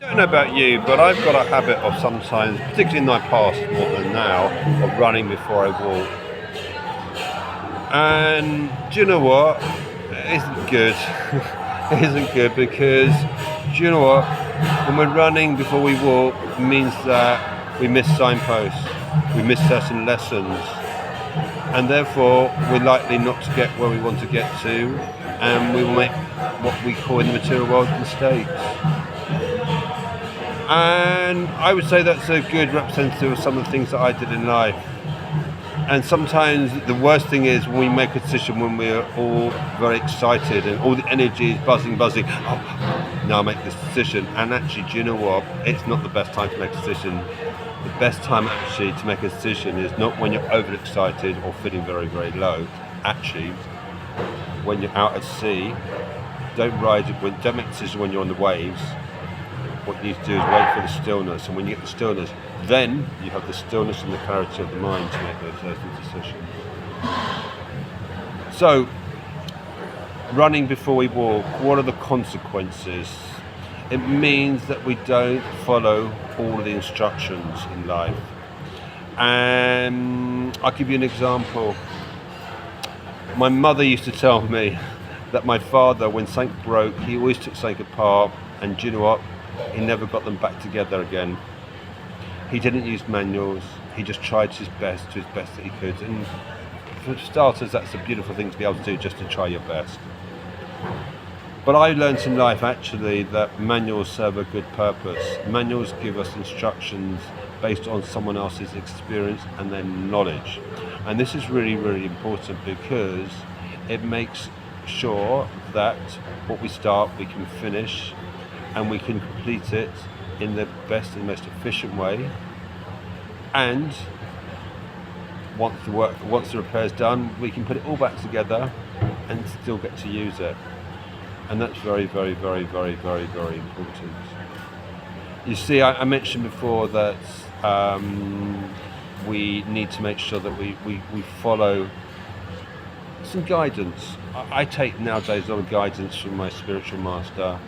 I don't know about you, but I've got a habit of sometimes, particularly in my past more than now, of running before I walk. And do you know what? It isn't good. It isn't good because, do you know what? When we're running before we walk, it means that we miss signposts, we miss certain lessons, and therefore we're likely not to get where we want to get to, and we will make what we call in the material world mistakes. And I would say that's a good representative of some of the things that I did in life. And sometimes the worst thing is when we make a decision when we're all very excited and all the energy is buzzing. Oh, now I make this decision. And actually, do you know what? It's not the best time to make a decision. The best time actually to make a decision is not when you're overexcited or feeling very, very low. Actually, when you're out at sea, don't make a decision when you're on the waves. What you need to do is wait for the stillness, and when you get the stillness, then you have the stillness and the clarity of the mind to make those certain decisions. So, running before we walk, what are the consequences? It means that we don't follow all of the instructions in life. And I'll give you an example. My mother used to tell me that my father, when something broke, he always took something apart, and do you know what? He never got them back together again. He didn't use manuals. He just tried his best that he could. And for starters, that's a beautiful thing to be able to do, just to try your best. But I learned in life actually that manuals serve a good purpose. Manuals give us instructions based on someone else's experience and their knowledge. And this is really, really important because it makes sure that what we start, we can finish, and we can complete it in the best and most efficient way. And once the repair's done, we can put it all back together and still get to use it. And that's very, very, very, very, very, very important. You see, I mentioned before that we need to make sure that we follow some guidance. I take nowadays a lot of guidance from my spiritual master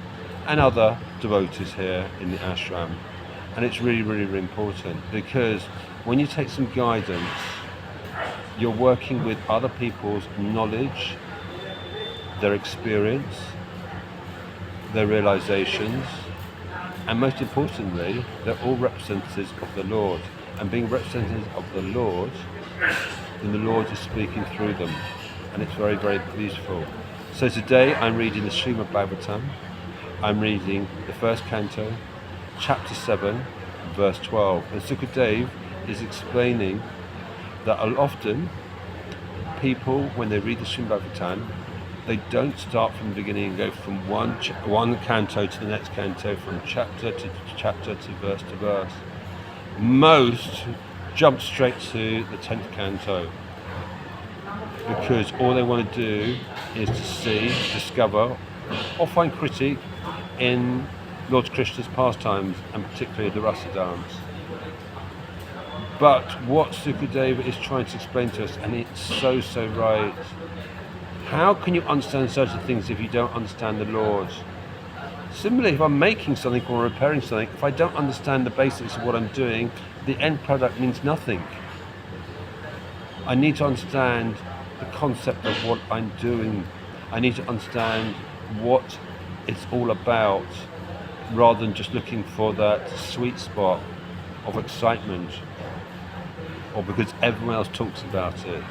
and other devotees here in the ashram, and it's really, really, really important because when you take some guidance, you're working with other people's knowledge, their experience, their realizations, and most importantly, they're all representatives of the Lord. And being representatives of the Lord, then the Lord is speaking through them, and it's very, very beautiful. So today I'm reading the Srimad Bhagavatam. I'm reading the first canto, chapter 7, verse 12. And Sukadeva is explaining that often people, when they read the Srimad Bhagavatam, they don't start from the beginning and go from one canto to the next canto, from chapter to verse. Most jump straight to the 10th canto because all they want to do is to see, discover, or find critique in Lord Krishna's pastimes, and particularly the Rasa dance. But what Sukadeva is trying to explain to us, and it's so right, how can you understand certain things if you don't understand the Lord? Similarly, if I'm making something or repairing something, if I don't understand the basics of what I'm doing, the end product means nothing. I need to understand the concept of what I'm doing. I need to understand what it's all about, rather than just looking for that sweet spot of excitement, or because everyone else talks about it.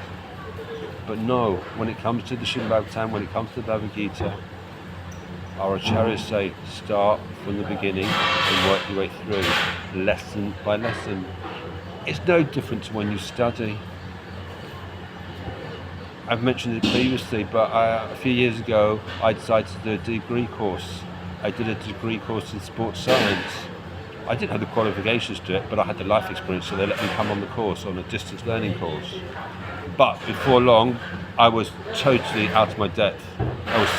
But no, when it comes to the Srimad Bhagavatam, when it comes to the Bhagavad Gita, our acharyas say start from the beginning and work your way through, lesson by lesson. It's no different to when you study. I've mentioned it previously, but a few years ago I decided to do a degree course. I did a degree course in sports science. I didn't have the qualifications to it, but I had the life experience, so they let me come on the course, on a distance learning course. But before long, I was totally out of my depth. I was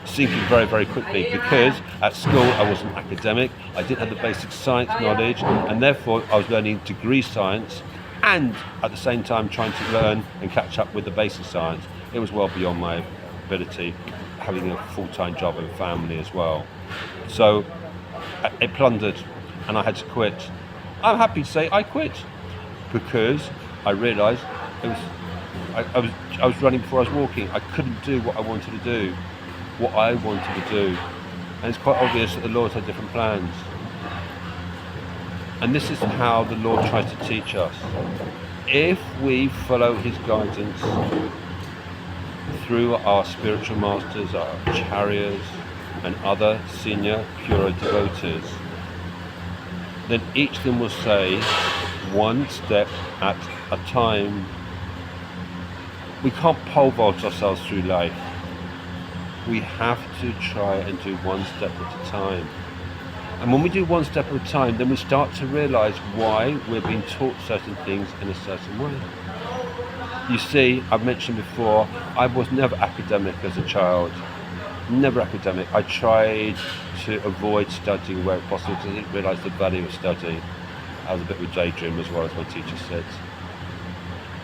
sinking very, very quickly, because at school I wasn't academic, I didn't have the basic science knowledge, and therefore I was learning degree science and at the same time trying to learn and catch up with the basic science. It was well beyond my ability, having a full-time job and family as well. So it plundered, and I had to quit. I'm happy to say I quit because I realised I was running before I was walking. I couldn't do what I wanted to do, and it's quite obvious that the Lord had different plans. And this is how the Lord tries to teach us. If we follow his guidance through our spiritual masters, our acharyas, and other senior pure devotees, then each of them will say, one step at a time. We can't pole vault ourselves through life. We have to try and do one step at a time. And when we do one step at a time, then we start to realise why we're being taught certain things in a certain way. You see, I've mentioned before, I was never academic as a child. Never academic. I tried to avoid studying where possible because I didn't realise the value of studying. I was a bit of a daydream as well, as my teacher said.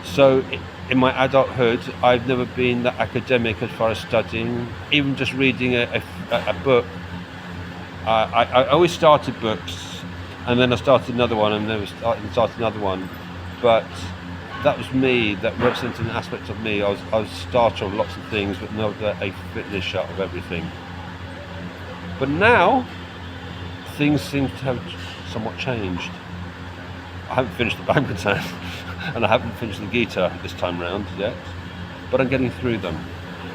So in my adulthood, I've never been that academic as far as studying, even just reading a book. I always started books, and then I started another one, and then started another one. But that was me, that represented an aspect of me. I was starter of lots of things, but never a finisher of everything. But now, things seem to have somewhat changed. I haven't finished the Bhagavatam, and I haven't finished the Gita this time round yet, but I'm getting through them.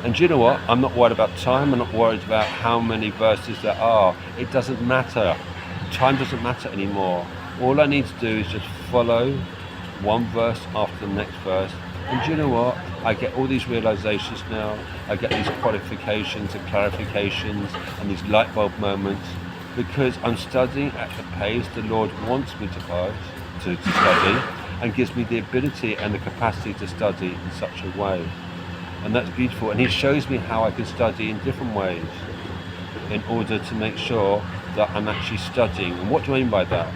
And do you know what? I'm not worried about time. I'm not worried about how many verses there are. It doesn't matter. Time doesn't matter anymore. All I need to do is just follow one verse after the next verse. And do you know what? I get all these realizations now. I get these qualifications and clarifications and these light bulb moments because I'm studying at the pace the Lord wants me to study, and gives me the ability and the capacity to study in such a way. And that's beautiful. And he shows me how I can study in different ways in order to make sure that I'm actually studying. And what do I mean by that?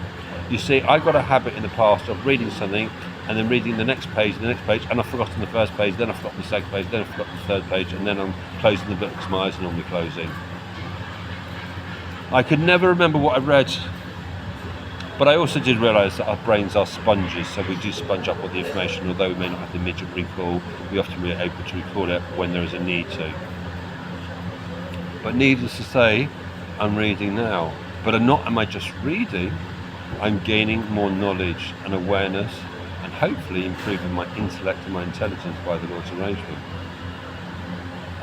You see, I got a habit in the past of reading something and then reading the next page, and I've forgotten the first page, then I've forgotten the second page, then I've forgotten the third page, and then I'm closing the book because my eyes are normally closing. I could never remember what I read. But I also did realise that our brains are sponges, so we do sponge up all the information. Although we may not have the immediate recall, we often are able to recall it when there is a need to. But needless to say, I'm reading now. But am I just reading? I'm gaining more knowledge and awareness, and hopefully improving my intellect and my intelligence by the Lord's arrangement.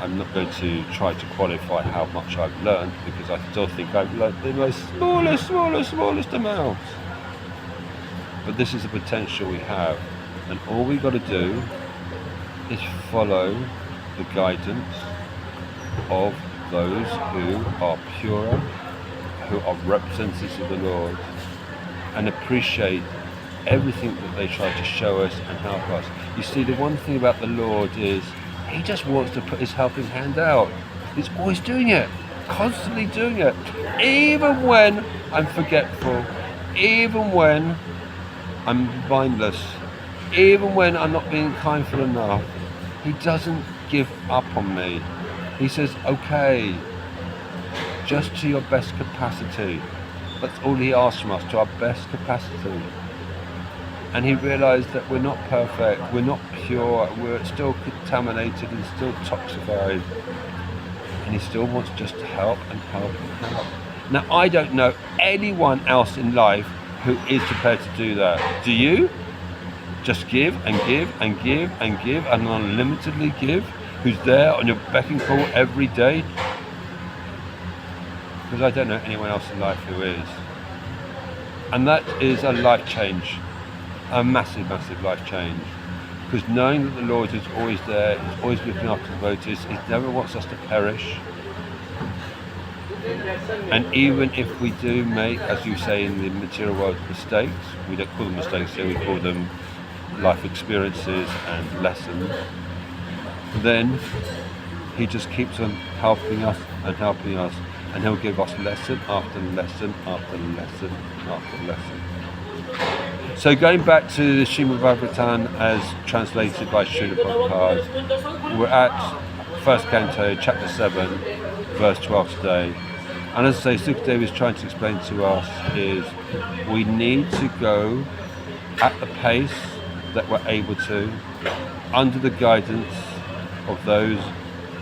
I'm not going to try to qualify how much I've learned, because I still think I've learned the most smallest amounts. But this is the potential we have, and all we've got to do is follow the guidance of those who are pure, who are representatives of the Lord, and appreciate everything that they try to show us and help us. You see, the one thing about the Lord is he just wants to put his helping hand out. He's always doing it, constantly doing it. Even when I'm forgetful, even when I'm mindless, even when I'm not being kindful enough, he doesn't give up on me. He says, okay, just to your best capacity. That's all he asks from us, to our best capacity. And he realised that we're not perfect, we're not pure, we're still contaminated and still toxified. And he still wants just to help and help and help. Now, I don't know anyone else in life who is prepared to do that. Do you? Just give and give and give and give and unlimitedly give? Who's there on your beck and call every day? Because I don't know anyone else in life who is. And that is a life change. A massive life change, because knowing that the Lord is always there, he's always looking after the devotees, he never wants us to perish. And even if we do make, as you say in the material world, mistakes, we don't call them mistakes here, we call them life experiences and lessons, then he just keeps on helping us, and he'll give us lesson after lesson after lesson after lesson. So going back to the Srimad Bhagavatam as translated by Srila Prabhupada, we're at 1st Canto, Chapter 7, verse 12 today. And as I say, Sukadeva is trying to explain to us is we need to go at the pace that we're able to, under the guidance of those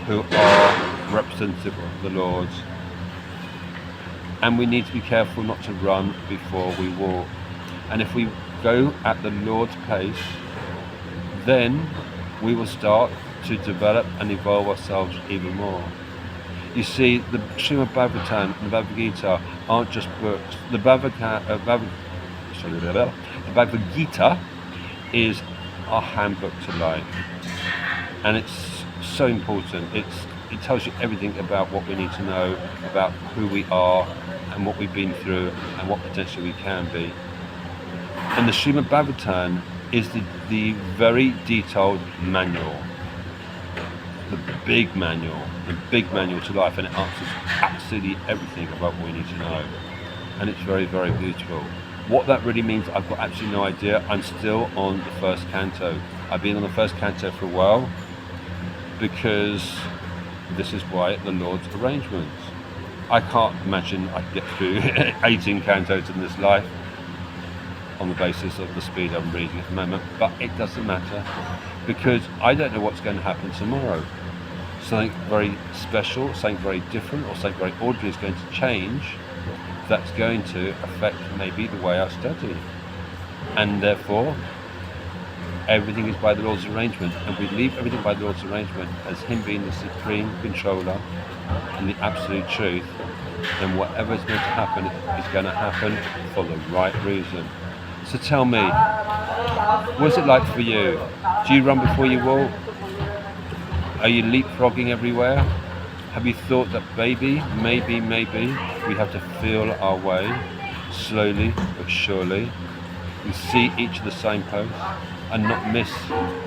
who are representative of the Lord. And we need to be careful not to run before we walk. And if we go at the Lord's pace, then we will start to develop and evolve ourselves even more. You see, the Srimad Bhagavatam and the Bhagavad Gita aren't just books. The Bhagavad Gita is our handbook to life, and it's so important. It tells you everything about what we need to know, about who we are and what we've been through and what potentially we can be. And the Srimad Bhagavatam is the very detailed manual, the big manual to life, and it answers absolutely everything about what we need to know. And it's very, very beautiful. What that really means, I've got absolutely no idea. I'm still on the first canto. I've been on the first canto for a while because this is why the Lord's arrangements. I can't imagine I can get through 18 cantos in this life on the basis of the speed I'm reading at the moment, but it doesn't matter because I don't know what's going to happen tomorrow. Something very special, something very different, or something very ordinary is going to change. That's going to affect maybe the way I study, and therefore everything is by the Lord's arrangement, and we leave everything by the Lord's arrangement as Him being the supreme controller and the absolute truth. Then whatever is meant to happen is going to happen for the right reason. So tell me, what's it like for you? Do you run before you walk? Are you leapfrogging everywhere? Have you thought that maybe we have to feel our way slowly but surely? We see each of the signposts and not miss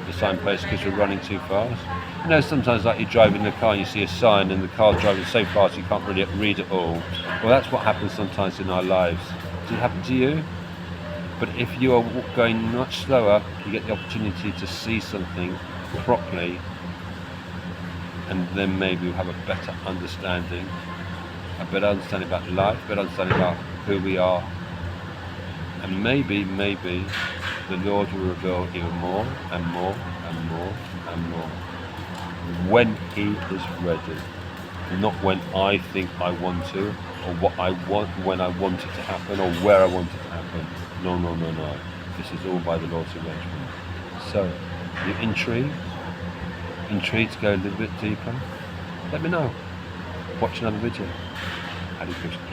the signpost because we're running too fast. You know, sometimes like you drive in the car and you see a sign and the car's driving so fast you can't really read it all. Well, that's what happens sometimes in our lives. Does it happen to you? But if you are going much slower, you get the opportunity to see something properly, and then maybe we'll have a better understanding about life, a better understanding about who we are. And maybe the Lord will reveal even more and more and more and more when He is ready. Not when I think I want to, or what I want, when I want it to happen, or where I want it to happen. No. This is all by the Lord's arrangement. So, you're intrigued to go a little bit deeper? Let me know. Watch another video. Hare Krishna.